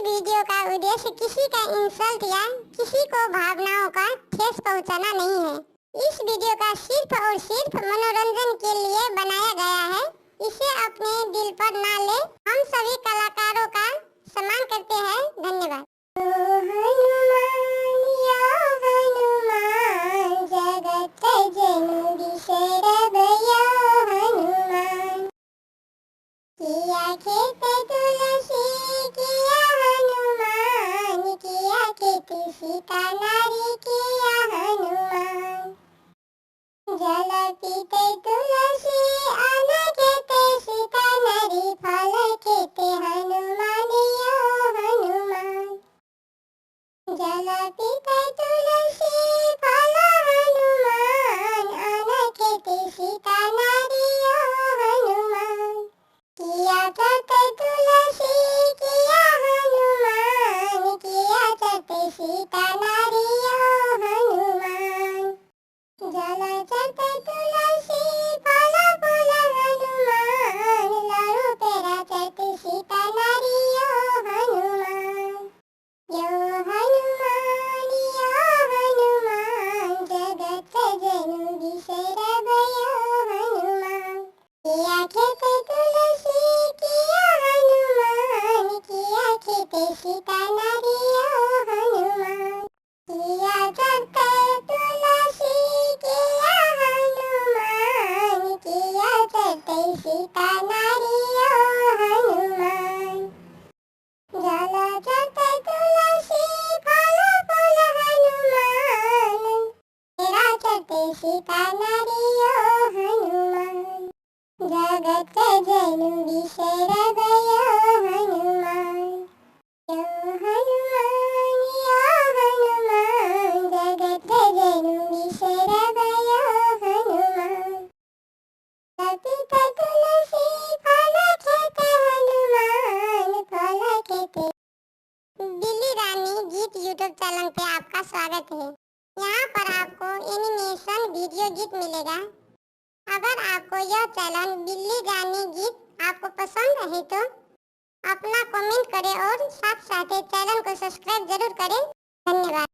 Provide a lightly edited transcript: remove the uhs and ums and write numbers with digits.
Video का उद्देश्य किसी का इंसल्ट या किसी को भावनाओं का ठेस पहुंचाना नहीं है। इस वीडियो का सिर्फ और सिर्फ मनोरंजन के लिए बनाया गया है। इसे अपने दिल पर ना ले। हम सभी कलाकारों का सम्मान करते हैं। धन्यवाद। सीता नारी किया हनुमान, जल पीते तुलसी अन्न खेते सीता नारी, फल खेते हनुमान यो हनुमान। जल पीते तुलसी फल हनुमान, अन्न खेते सीता नारी यो हनुमान। किया करते तुलसी किया हनुमान, किया करते सीता नारी यो हनुमान। जल चढ़ते तुलसी फल फूल हनुमान, लाड़ू पेड़ा चढ़ते सीता नारी यो हनुमान। यो हनुमान जगत जनु विसर भयो हनुमान। किया खेते तुलसी किया हनुमान, किया खेते सीता नारी यो हनुमान। किया चढ़ते तुलसी किया हनुमान, किया चढ़ते सीता नारी यो हनुमान। जल चढ़ते तुलसी फल फूल हनुमान, पेड़ा चढ़ते सीता नारी यो हनुमान। जगत जनु विसर भयो हनुमान। यो हनुमान जगत जनु विसर भयो हनुमान। पीते तुलसी फल खेते हनुमान, फल खेते। बिल्ली रानी गीत यूट्यूब चैनल पे आपका स्वागत है। यहाँ पर आपको एनिमेशन वीडियो गीत मिलेगा। अगर आपको यह चैनल बिल्ली रानी गीत आपको पसंद है तो अपना कमेंट करें और साथ साथ चैनल को सब्सक्राइब जरूर करें। धन्यवाद।